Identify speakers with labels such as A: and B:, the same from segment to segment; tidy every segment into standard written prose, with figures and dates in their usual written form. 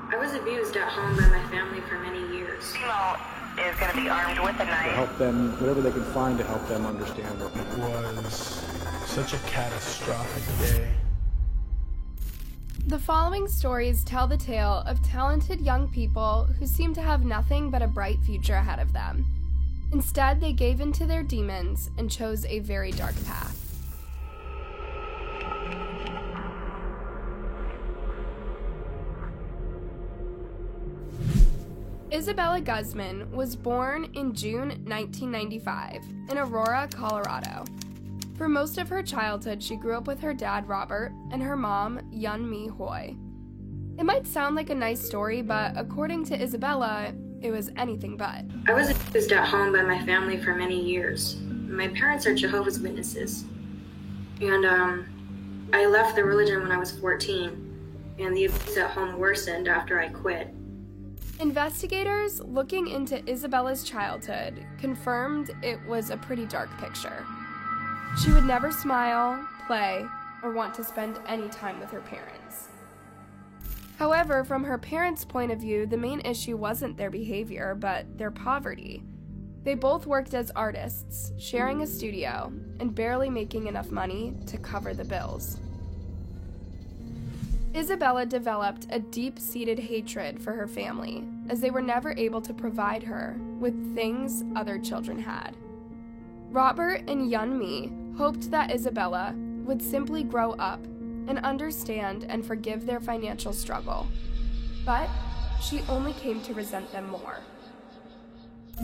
A: I was abused at home by my family for many years.
B: Timo is going to be armed with a knife.
C: To help them, whatever they can find to help them understand what
D: It was such a catastrophic day.
E: The following stories tell the tale of talented young people who seem to have nothing but a bright future ahead of them. Instead, they gave in to their demons and chose a very dark path. Isabella Guzman was born in June 1995 in Aurora, Colorado. For most of her childhood, she grew up with her dad, Robert, and her mom, Yun-Mi Hoy. It might sound like a nice story, but according to Isabella, it was anything but.
A: I was abused at home by my family for many years. My parents are Jehovah's Witnesses. And I left the religion when I was 14, and the abuse at home worsened after I quit.
E: Investigators looking into Isabella's childhood confirmed it was a pretty dark picture. She would never smile, play, or want to spend any time with her parents. However, from her parents' point of view, the main issue wasn't their behavior, but their poverty. They both worked as artists, sharing a studio, and barely making enough money to cover the bills. Isabella developed a deep-seated hatred for her family, as they were never able to provide her with things other children had. Robert and Yun-Mi hoped that Isabella would simply grow up and understand and forgive their financial struggle, but she only came to resent them more.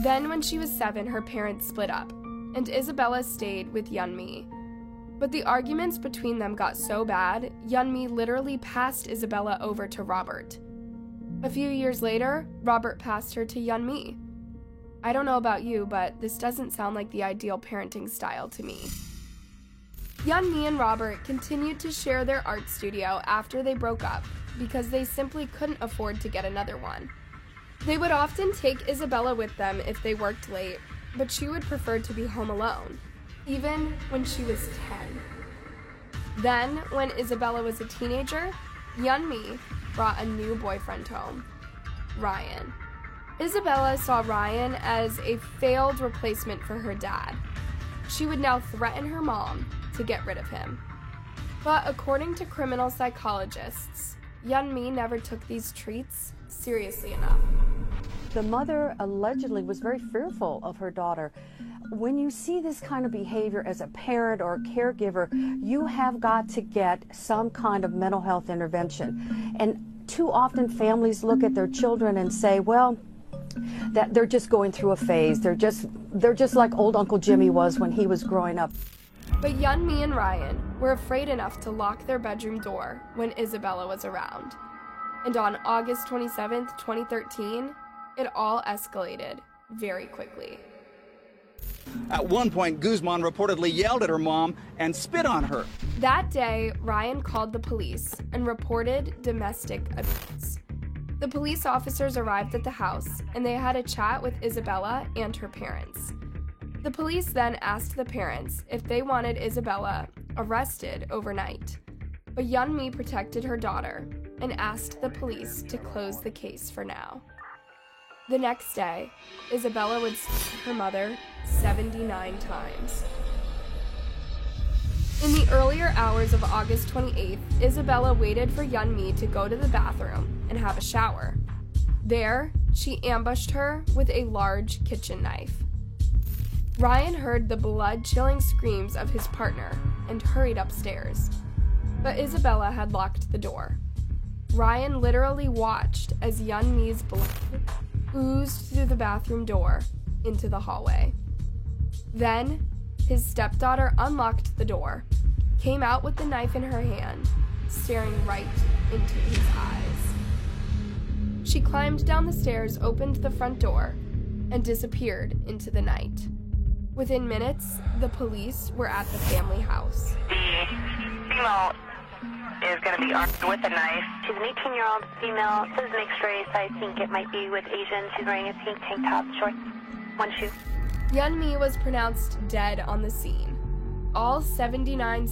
E: Then, when she was 7, her parents split up, and Isabella stayed with Yun-Mi. But the arguments between them got so bad, Yun-Mi literally passed Isabella over to Robert. A few years later, Robert passed her to Yun-Mi. I don't know about you, but this doesn't sound like the ideal parenting style to me. Yun-Mi and Robert continued to share their art studio after they broke up because they simply couldn't afford to get another one. They would often take Isabella with them if they worked late, but she would prefer to be home alone, even when she was 10. Then, when Isabella was a teenager, Yun-Mi brought a new boyfriend home, Ryan. Isabella saw Ryan as a failed replacement for her dad. She would now threaten her mom to get rid of him. But according to criminal psychologists, Yun-Mi never took these treats seriously enough.
F: The mother allegedly was very fearful of her daughter. When you see this kind of behavior as a parent or a caregiver, you have got to get some kind of mental health intervention. And too often families look at their children and say, well, that they're just going through a phase. They're just like old Uncle Jimmy was when he was growing up.
E: But Yun-Mi and Ryan were afraid enough to lock their bedroom door when Isabella was around. And on August 27th, 2013, it all escalated very quickly.
G: At one point, Guzman reportedly yelled at her mom and spit on her.
E: That day, Ryan called the police and reported domestic abuse. The police officers arrived at the house, and they had a chat with Isabella and her parents. The police then asked the parents if they wanted Isabella arrested overnight. But Yun-Mi protected her daughter and asked the police to close the case for now. The next day, Isabella would see her mother 79 times. In the earlier hours of August 28th, Isabella waited for Yun-Mi to go to the bathroom and have a shower. There, she ambushed her with a large kitchen knife. Ryan heard the blood-chilling screams of his partner and hurried upstairs. But Isabella had locked the door. Ryan literally watched as Yun-Mi's blood oozed through the bathroom door into the hallway. Then, his stepdaughter unlocked the door, came out with the knife in her hand, staring right into his eyes. She climbed down the stairs, opened the front door, and disappeared into the night. Within minutes, the police were at the family house.
B: The female is going to be armed with a knife. She's an 18-year-old female. Says mixed race. I think it might be with Asian. She's wearing a pink tank top, shorts, one shoe.
E: Yun-Mi was pronounced dead on the scene. All 79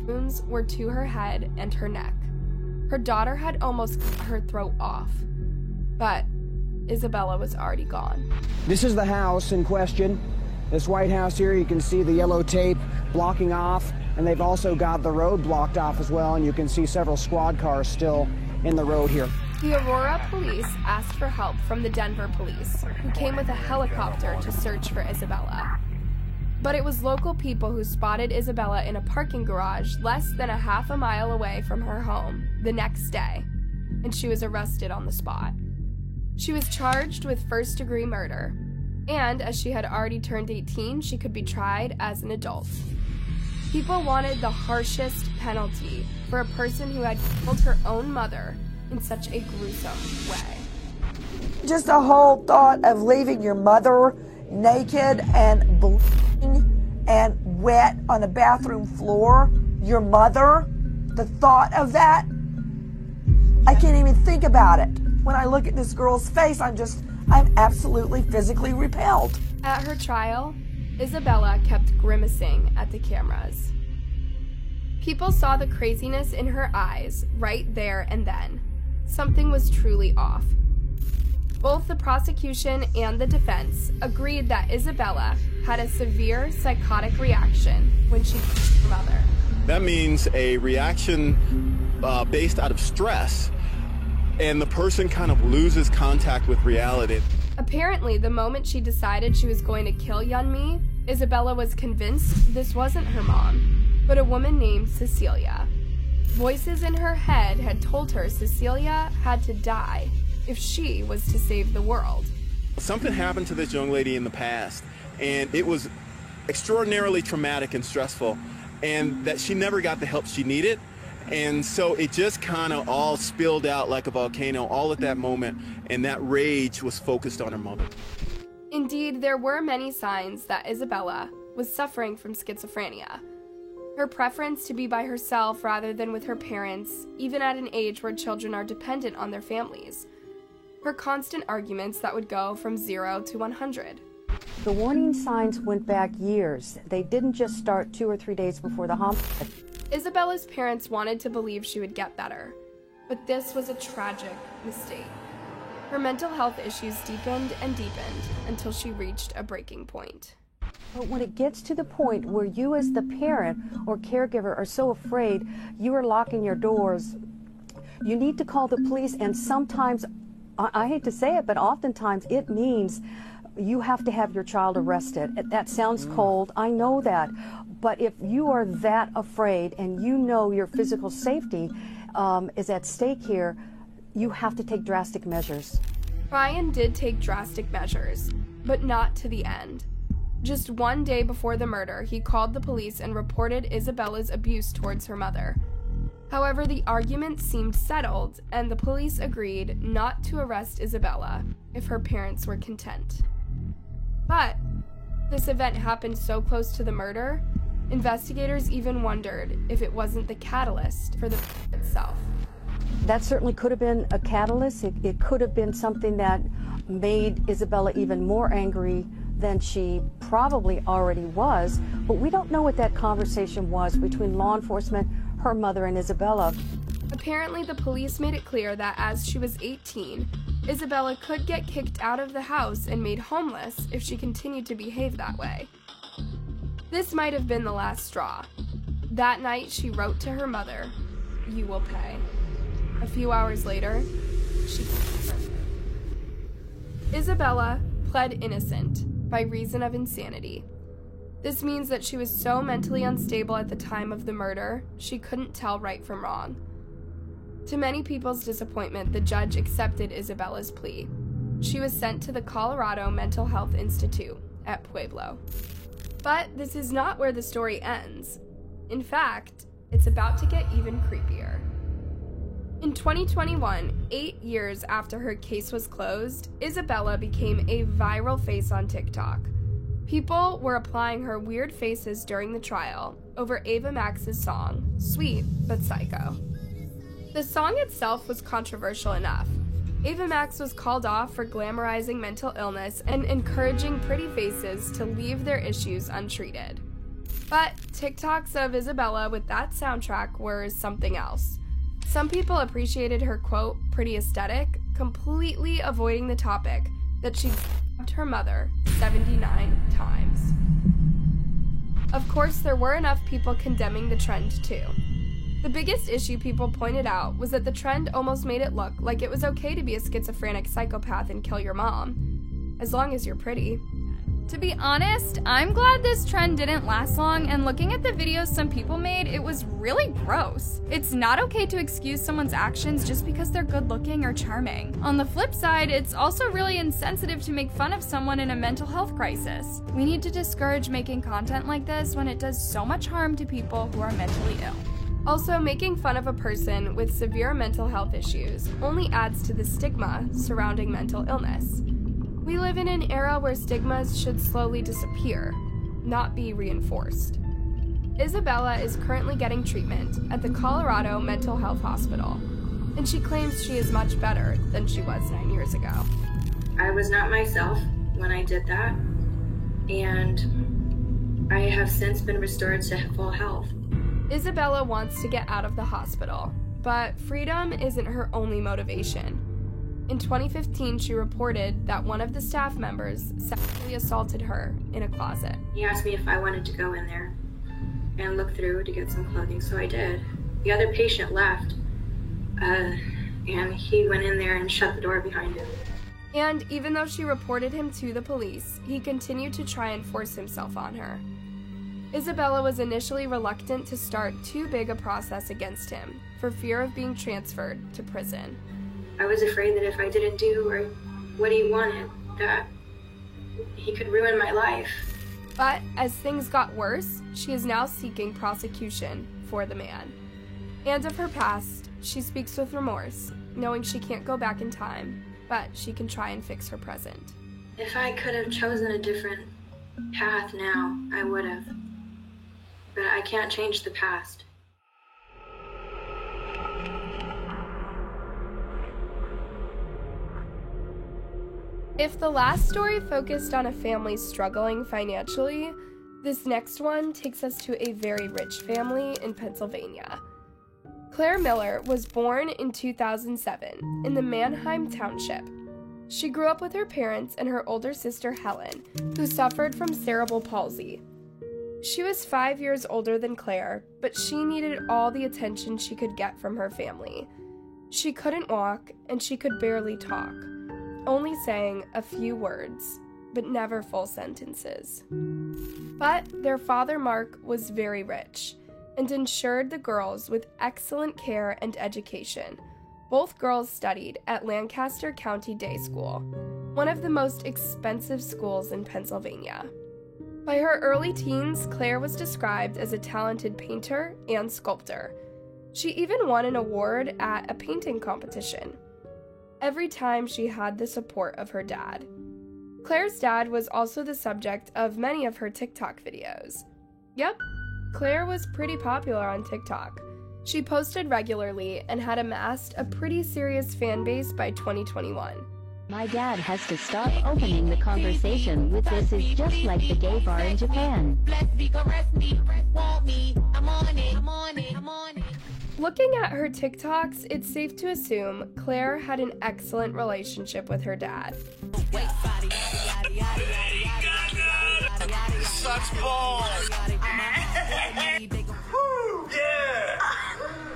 E: wounds were to her head and her neck. Her daughter had almost cut her throat off. But Isabella was already gone.
H: This is the house in question. This White House here, you can see the yellow tape blocking off, and they've also got the road blocked off as well, and you can see several squad cars still in the road here.
E: The Aurora police asked for help from the Denver police, who came with a helicopter to search for Isabella. But it was local people who spotted Isabella in a parking garage less than a half a mile away from her home the next day, and she was arrested on the spot. She was charged with first-degree murder, and as she had already turned 18, she could be tried as an adult. People wanted the harshest penalty for a person who had killed her own mother in such a gruesome way.
I: Just the whole thought of leaving your mother naked and bleeding and wet on a bathroom floor, your mother, the thought of that, I can't even think about it. When I look at this girl's face, I'm absolutely physically repelled.
E: At her trial, Isabella kept grimacing at the cameras. People saw the craziness in her eyes right there and then. Something was truly off. Both the prosecution and the defense agreed that Isabella had a severe psychotic reaction when she killed her mother.
D: That means a reaction based out of stress, and the person kind of loses contact with reality.
E: Apparently, the moment she decided she was going to kill Yeonmi, Isabella was convinced this wasn't her mom, but a woman named Cecilia. Voices in her head had told her Cecilia had to die if she was to save the world.
D: Something happened to this young lady in the past, and it was extraordinarily traumatic and stressful, and that she never got the help she needed. And so it just kind of all spilled out like a volcano all at that moment, and that rage was focused on her mother.
E: Indeed, there were many signs that Isabella was suffering from schizophrenia. Her preference to be by herself rather than with her parents, even at an age where children are dependent on their families. Her constant arguments that would go from 0 to 100.
F: The warning signs went back years. They didn't just start 2 or 3 days before the homicide.
E: Isabella's parents wanted to believe she would get better, but this was a tragic mistake. Her mental health issues deepened and deepened until she reached a breaking point.
F: But when it gets to the point where you as the parent or caregiver are so afraid you are locking your doors, you need to call the police, and sometimes, I hate to say it, but oftentimes it means you have to have your child arrested. That sounds cold, I know that, but if you are that afraid and you know your physical safety is at stake here, you have to take drastic measures.
E: Ryan did take drastic measures, but not to the end. Just one day before the murder, he called the police and reported Isabella's abuse towards her mother. However, the argument seemed settled, and the police agreed not to arrest Isabella if her parents were content. But this event happened so close to the murder, investigators even wondered if it wasn't the catalyst for the itself.
F: That certainly could have been a catalyst. It could have been something that made Isabella even more angry than she probably already was, but we don't know what that conversation was between law enforcement, her mother, and Isabella.
E: Apparently, the police made it clear that as she was 18, Isabella could get kicked out of the house and made homeless if she continued to behave that way. This might have been the last straw. That night, she wrote to her mother, "You will pay." A few hours later, she killed her. Isabella pled innocent by reason of insanity. This means that she was so mentally unstable at the time of the murder, she couldn't tell right from wrong. To many people's disappointment, the judge accepted Isabella's plea. She was sent to the Colorado Mental Health Institute at Pueblo. But this is not where the story ends. In fact, it's about to get even creepier. In 2021, 8 years after her case was closed, Isabella became a viral face on TikTok. People were applying her weird faces during the trial over Ava Max's song, Sweet But Psycho. The song itself was controversial enough. Ava Max was called off for glamorizing mental illness and encouraging pretty faces to leave their issues untreated. But TikToks of Isabella with that soundtrack were something else. Some people appreciated her quote, pretty aesthetic, completely avoiding the topic that she'd stabbed her mother 79 times. Of course, there were enough people condemning the trend too. The biggest issue people pointed out was that the trend almost made it look like it was okay to be a schizophrenic psychopath and kill your mom, as long as you're pretty.
J: To be honest, I'm glad this trend didn't last long, and looking at the videos some people made, it was really gross. It's not okay to excuse someone's actions just because they're good looking or charming. On the flip side, it's also really insensitive to make fun of someone in a mental health crisis. We need to discourage making content like this when it does so much harm to people who are mentally ill.
E: Also, making fun of a person with severe mental health issues only adds to the stigma surrounding mental illness. We live in an era where stigmas should slowly disappear, not be reinforced. Isabella is currently getting treatment at the Colorado Mental Health Hospital, and she claims she is much better than she was 9 years ago.
A: I was not myself when I did that, and I have since been restored to full health.
E: Isabella wants to get out of the hospital, but freedom isn't her only motivation. In 2015, she reported that one of the staff members sexually assaulted her in a closet.
A: He asked me if I wanted to go in there and look through to get some clothing, so I did. The other patient left, and he went in there and shut the door behind him.
E: And even though she reported him to the police, he continued to try and force himself on her. Isabella was initially reluctant to start too big a process against him, for fear of being transferred to prison.
A: I was afraid that if I didn't do what he wanted, that he could ruin my life.
E: But as things got worse, she is now seeking prosecution for the man. And of her past, she speaks with remorse, knowing she can't go back in time, but she can try and fix her present.
A: If I could have chosen a different path now, I would have. But I can't change the past.
E: If the last story focused on a family struggling financially, this next one takes us to a very rich family in Pennsylvania. Claire Miller was born in 2007 in the Manheim Township. She grew up with her parents and her older sister Helen, who suffered from cerebral palsy. She was 5 years older than Claire, but she needed all the attention she could get from her family. She couldn't walk, and she could barely talk, only saying a few words, but never full sentences. But their father, Mark, was very rich and ensured the girls with excellent care and education. Both girls studied at Lancaster County Day School, one of the most expensive schools in Pennsylvania. By her early teens, Claire was described as a talented painter and sculptor. She even won an award at a painting competition. Every time she had the support of her dad. Claire's dad was also the subject of many of her TikTok videos. Yep, Claire was pretty popular on TikTok. She posted regularly and had amassed a pretty serious fan base by 2021.
K: My dad has to stop opening the conversation with "this is just like the gay bar in Japan."
E: Looking at her TikToks, it's safe to assume Claire had an excellent relationship with her dad.
L: Such balls! Yeah!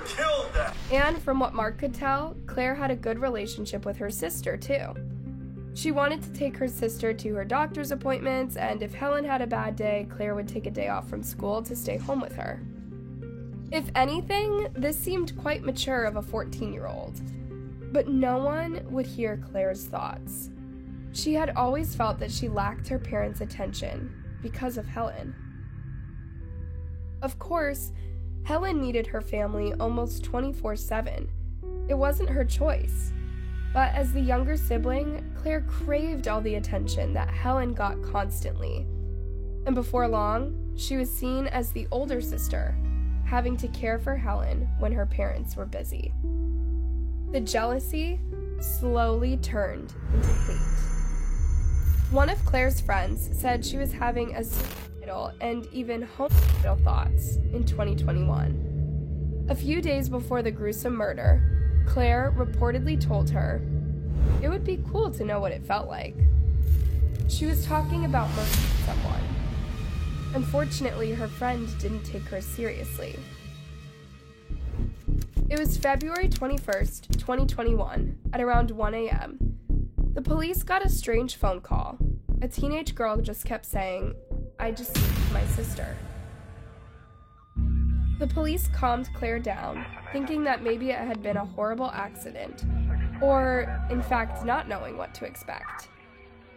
L: Killed that!
E: And from what Mark could tell, Claire had a good relationship with her sister, too. She wanted to take her sister to her doctor's appointments, and if Helen had a bad day, Claire would take a day off from school to stay home with her. If anything, this seemed quite mature of a 14-year-old. But no one would hear Claire's thoughts. She had always felt that she lacked her parents' attention because of Helen. Of course, Helen needed her family almost 24/7. It wasn't her choice. But as the younger sibling, Claire craved all the attention that Helen got constantly. And before long, she was seen as the older sister, having to care for Helen when her parents were busy. The jealousy slowly turned into hate. One of Claire's friends said she was having a suicidal and even homicidal thoughts in 2021. A few days before the gruesome murder, Claire reportedly told her it would be cool to know what it felt like. She was talking about murdering someone. Unfortunately, her friend didn't take her seriously. It was February 21st, 2021, at around 1 a.m. The police got a strange phone call. A teenage girl just kept saying, "I just saved my sister." The police calmed Claire down, thinking that maybe it had been a horrible accident, or, in fact, not knowing what to expect.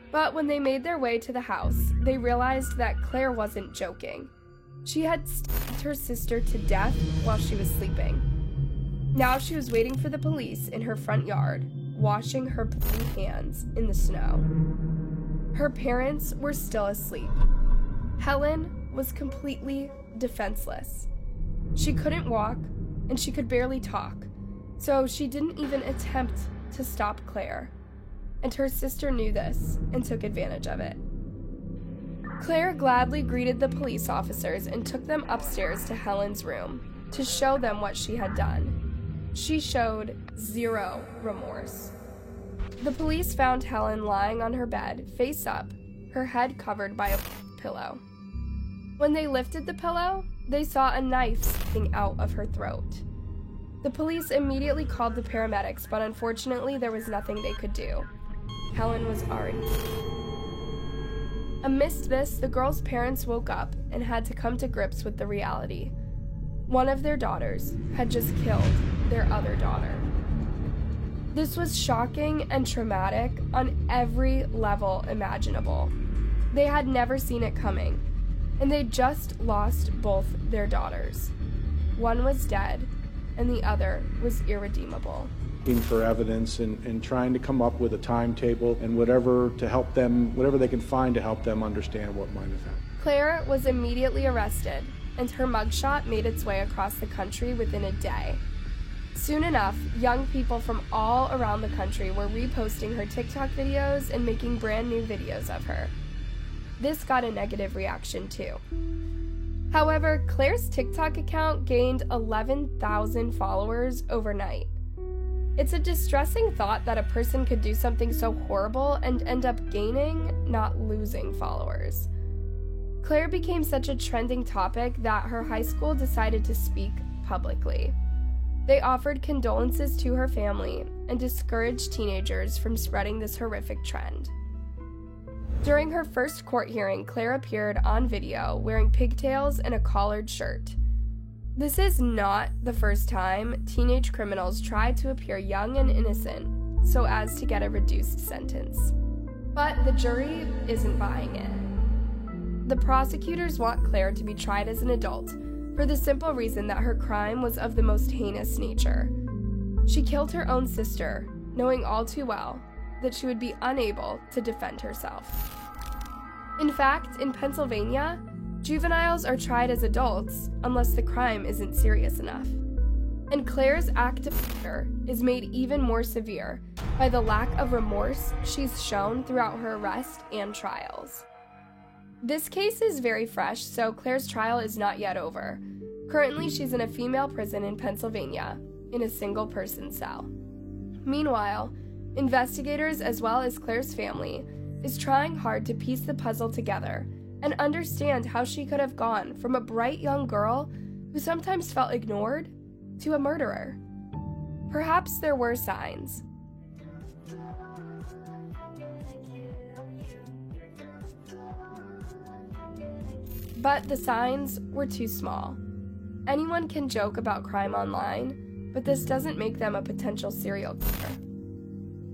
E: But when they made their way to the house, they realized that Claire wasn't joking. She had stabbed her sister to death while she was sleeping. Now she was waiting for the police in her front yard, washing her bloody hands in the snow. Her parents were still asleep. Helen was completely defenseless. She couldn't walk, and she could barely talk, so she didn't even attempt to stop Claire. And her sister knew this and took advantage of it. Claire gladly greeted the police officers and took them upstairs to Helen's room to show them what she had done. She showed zero remorse. The police found Helen lying on her bed, face up, her head covered by a pillow. When they lifted the pillow, they saw a knife sticking out of her throat. The police immediately called the paramedics, but unfortunately there was nothing they could do. Helen was already dead. Amidst this, the girl's parents woke up and had to come to grips with the reality. One of their daughters had just killed their other daughter. This was shocking and traumatic on every level imaginable. They had never seen it coming, and they just lost both their daughters. One was dead, and the other was irredeemable.
C: Looking for evidence and trying to come up with a timetable and whatever to help them, whatever they can find to help them understand what might have happened.
E: Claire was immediately arrested, and her mugshot made its way across the country within a day. Soon enough, young people from all around the country were reposting her TikTok videos and making brand new videos of her. This got a negative reaction too. However, Claire's TikTok account gained 11,000 followers overnight. It's a distressing thought that a person could do something so horrible and end up gaining, not losing, followers. Claire became such a trending topic that her high school decided to speak publicly. They offered condolences to her family and discouraged teenagers from spreading this horrific trend. During her first court hearing, Claire appeared on video wearing pigtails and a collared shirt. This is not the first time teenage criminals try to appear young and innocent so as to get a reduced sentence. But the jury isn't buying it. The prosecutors want Claire to be tried as an adult for the simple reason that her crime was of the most heinous nature. She killed her own sister, knowing all too well that she would be unable to defend herself. In fact, in Pennsylvania, juveniles are tried as adults unless the crime isn't serious enough. And Claire's act of murder is made even more severe by the lack of remorse she's shown throughout her arrest and trials. This case is very fresh, so Claire's trial is not yet over. Currently, she's in a female prison in Pennsylvania, in a single-person cell. Meanwhile, investigators as well as Claire's family is trying hard to piece the puzzle together and understand how she could have gone from a bright young girl who sometimes felt ignored to a murderer. Perhaps there were signs. But the signs were too small. Anyone can joke about crime online, but this doesn't make them a potential serial killer.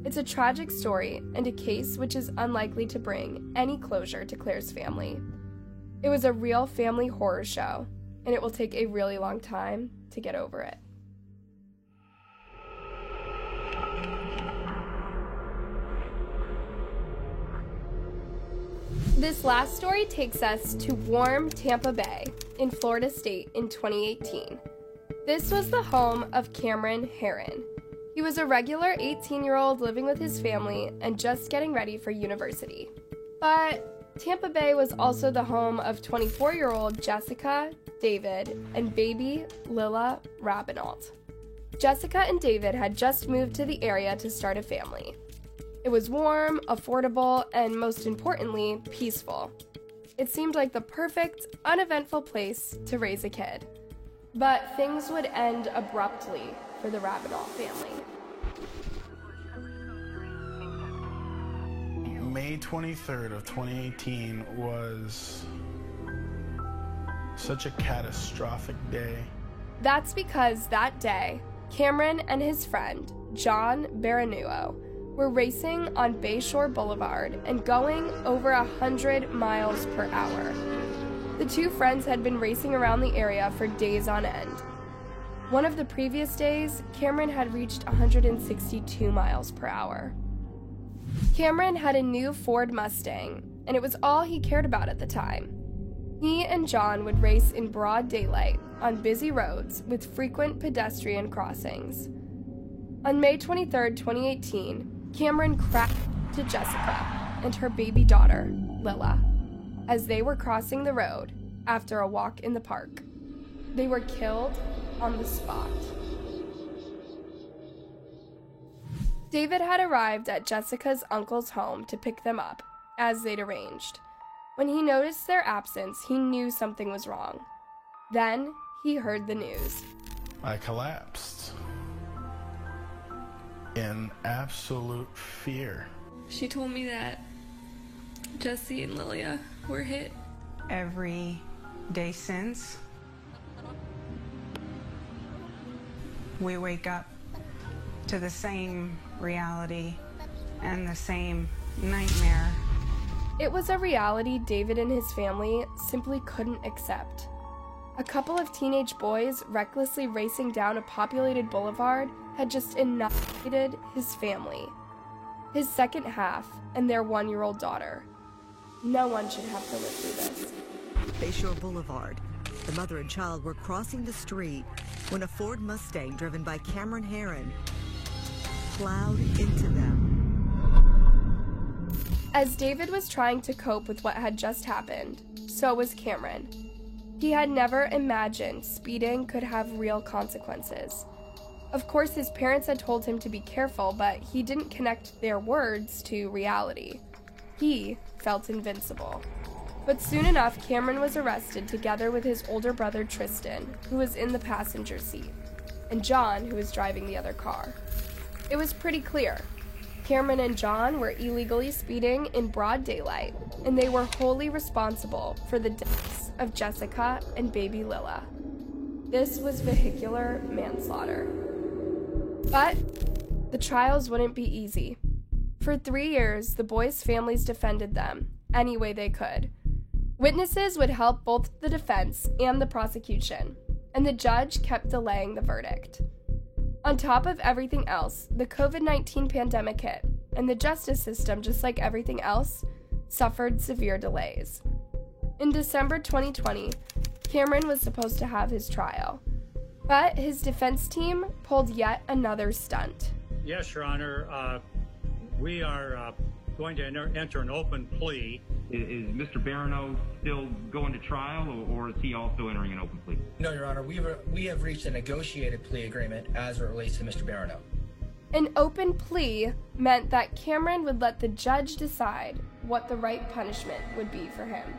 E: It's a tragic story and a case which is unlikely to bring any closure to Claire's family. It was a real family horror show, and it will take a really long time to get over it. This last story takes us to warm Tampa Bay in Florida State in 2018. This was the home of Cameron Herron. He was a regular 18-year-old living with his family and just getting ready for university. But Tampa Bay was also the home of 24-year-old Jessica, David, and baby Lila Rabinault. Jessica and David had just moved to the area to start a family. It was warm, affordable, and most importantly, peaceful. It seemed like the perfect, uneventful place to raise a kid. But things would end abruptly for the Rabinault family.
M: May 23rd of 2018 was such a catastrophic day.
E: That's because that day, Cameron and his friend, John Baranuo, were racing on Bayshore Boulevard and going over 100 miles per hour. The two friends had been racing around the area for days on end. One of the previous days, Cameron had reached 162 miles per hour. Cameron had a new Ford Mustang, and it was all he cared about at the time. He and John would race in broad daylight on busy roads with frequent pedestrian crossings. On May 23, 2018, Cameron crashed into Jessica and her baby daughter, Lila, as they were crossing the road after a walk in the park. They were killed on the spot. David had arrived at Jessica's uncle's home to pick them up, as they'd arranged. When he noticed their absence, he knew something was wrong. Then he heard the news.
M: I collapsed in absolute fear.
N: She told me that Jesse and Lilia were hit.
O: Every day since, we wake up to the same reality and the same nightmare.
E: It was a reality David and his family simply couldn't accept. A couple of teenage boys recklessly racing down a populated boulevard had just annihilated his family, his second half, and their 1-year-old daughter. No one should have to live through this.
P: Bayshore Boulevard. The mother and child were crossing the street when a Ford Mustang driven by Cameron Herron plowed into them.
E: As David was trying to cope with what had just happened, so was Cameron. He had never imagined speeding could have real consequences. Of course, his parents had told him to be careful, but he didn't connect their words to reality. He felt invincible. But soon enough, Cameron was arrested together with his older brother Tristan, who was in the passenger seat, and John, who was driving the other car. It was pretty clear. Cameron and John were illegally speeding in broad daylight, and they were wholly responsible for the deaths of Jessica and baby Lila. This was vehicular manslaughter. But the trials wouldn't be easy. For 3 years, the boys' families defended them any way they could. Witnesses would help both the defense and the prosecution, and the judge kept delaying the verdict. On top of everything else, the COVID-19 pandemic hit, and the justice system, just like everything else, suffered severe delays. In December 2020, Cameron was supposed to have his trial, but his defense team pulled yet another stunt.
Q: Yes, Your Honor. We are going to enter an open plea.
R: Is Mr. Baranuo still going to trial, or is he also entering an open plea?
S: No, Your Honor. We have reached a negotiated plea agreement as it relates to Mr. Baranuo.
E: An open plea meant that Cameron would let the judge decide what the right punishment would be for him.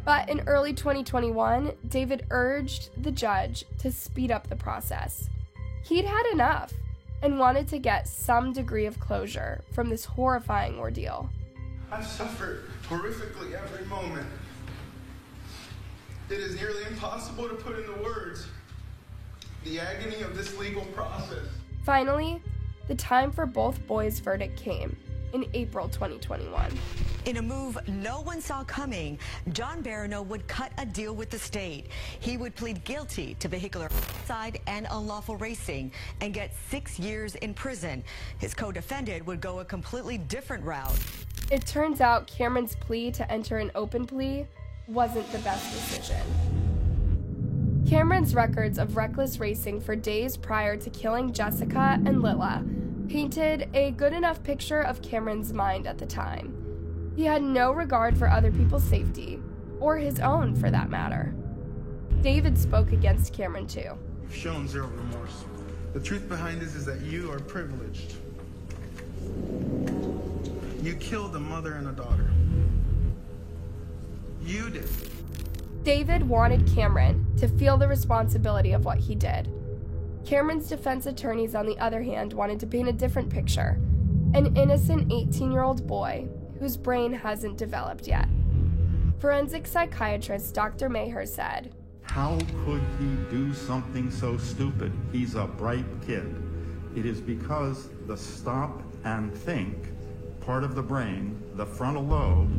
E: But in early 2021, David urged the judge to speed up the process. He'd had enough and wanted to get some degree of closure from this horrifying ordeal.
M: I've suffered horrifically every moment. It is nearly impossible to put into words the agony of this legal process.
E: Finally, the time for both boys' verdict came in April 2021.
P: In a move no one saw coming, John Baranuo would cut a deal with the state. He would plead guilty to vehicular homicide and unlawful racing and get 6 years in prison. His co-defendant would go a completely different route.
E: It turns out Cameron's plea to enter an open plea wasn't the best decision. Cameron's records of reckless racing for days prior to killing Jessica and Lila painted a good enough picture of Cameron's mind at the time. He had no regard for other people's safety, or his own for that matter. David spoke against Cameron too.
M: You've shown zero remorse. The truth behind this is that you are privileged. You killed a mother and a daughter. You did.
E: David wanted Cameron to feel the responsibility of what he did. Cameron's defense attorneys, on the other hand, wanted to paint a different picture. An innocent 18-year-old boy whose brain hasn't developed yet. Forensic psychiatrist Dr. Maher said,
T: "How could he do something so stupid? He's a bright kid. It is because the stop and think part of the brain, the frontal lobe,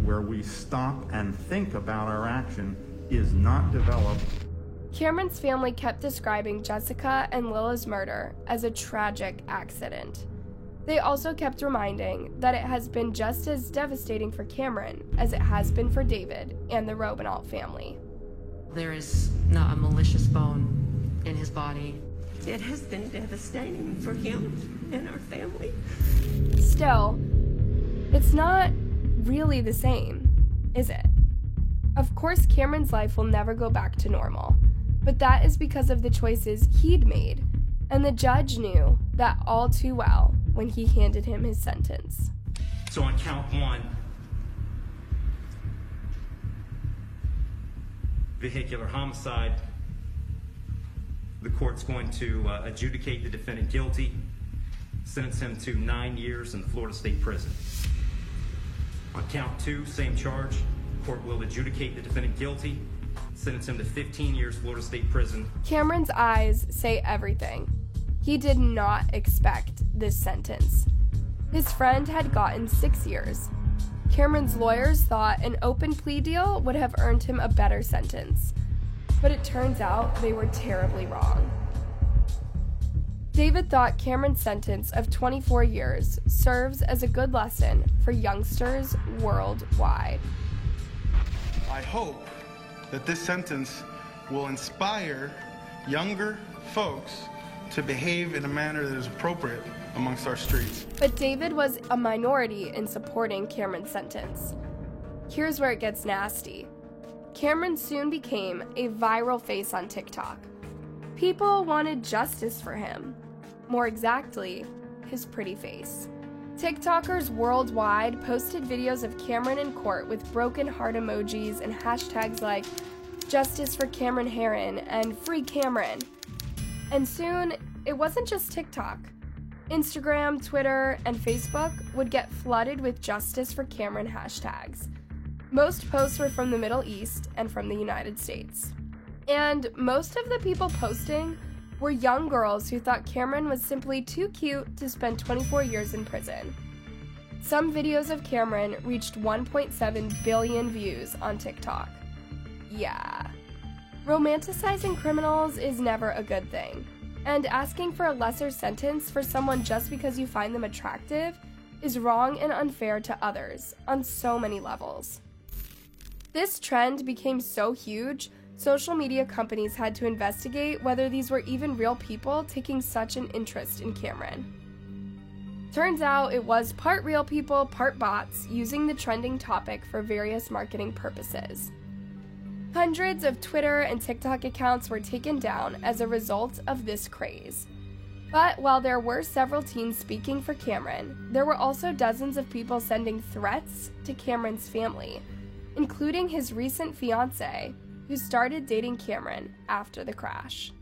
T: where we stop and think about our action, is not developed."
E: Cameron's family kept describing Jessica and Lilla's murder as a tragic accident. They also kept reminding that it has been just as devastating for Cameron as it has been for David and the Robinault family.
U: There is not a malicious bone in his body.
V: It has been devastating for him and our family.
E: Still, it's not really the same, is it? Of course, Cameron's life will never go back to normal, but that is because of the choices he'd made, and the judge knew that all too well when he handed him his sentence.
R: So on count 1, vehicular homicide, the court's going to adjudicate the defendant guilty, sentence him to 9 years in the Florida State Prison. On count 2, same charge, the court will adjudicate the defendant guilty, sentence him to 15 years Florida State Prison.
E: Cameron's eyes say everything. He did not expect this sentence. His friend had gotten 6 years. Cameron's lawyers thought an open plea deal would have earned him a better sentence, but it turns out they were terribly wrong. David thought Cameron's sentence of 24 years serves as a good lesson for youngsters worldwide.
M: I hope that this sentence will inspire younger folks to behave in a manner that is appropriate amongst our streets.
E: But David was a minority in supporting Cameron's sentence. Here's where it gets nasty. Cameron soon became a viral face on TikTok. People wanted justice for him. More exactly, his pretty face. TikTokers worldwide posted videos of Cameron in court with broken heart emojis and hashtags like "Justice for Cameron Herron" and "Free Cameron." And soon, it wasn't just TikTok. Instagram, Twitter, and Facebook would get flooded with "Justice for Cameron" hashtags. Most posts were from the Middle East and from the United States. And most of the people posting were young girls who thought Cameron was simply too cute to spend 24 years in prison. Some videos of Cameron reached 1.7 billion views on TikTok. Yeah. Romanticizing criminals is never a good thing, and asking for a lesser sentence for someone just because you find them attractive is wrong and unfair to others on so many levels. This trend became so huge, social media companies had to investigate whether these were even real people taking such an interest in Cameron. Turns out it was part real people, part bots using the trending topic for various marketing purposes. Hundreds of Twitter and TikTok accounts were taken down as a result of this craze. But while there were several teens speaking for Cameron, there were also dozens of people sending threats to Cameron's family, including his recent fiancée, who started dating Cameron after the crash.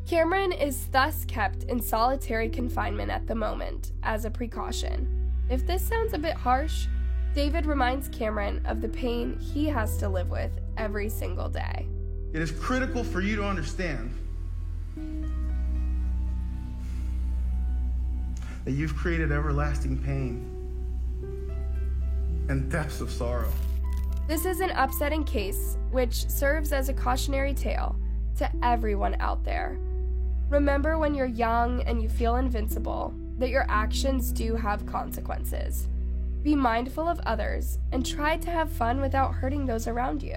E: Cameron is thus kept in solitary confinement at the moment as a precaution. If this sounds a bit harsh, David reminds Cameron of the pain he has to live with every single day.
M: It is critical for you to understand that you've created everlasting pain and depths of sorrow.
E: This is an upsetting case which serves as a cautionary tale to everyone out there. Remember when you're young and you feel invincible that your actions do have consequences. Be mindful of others and try to have fun without hurting those around you.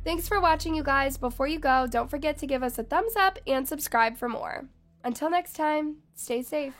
E: Thanks for watching, you guys. Before you go, don't forget to give us a thumbs up and subscribe for more. Until next time, stay safe.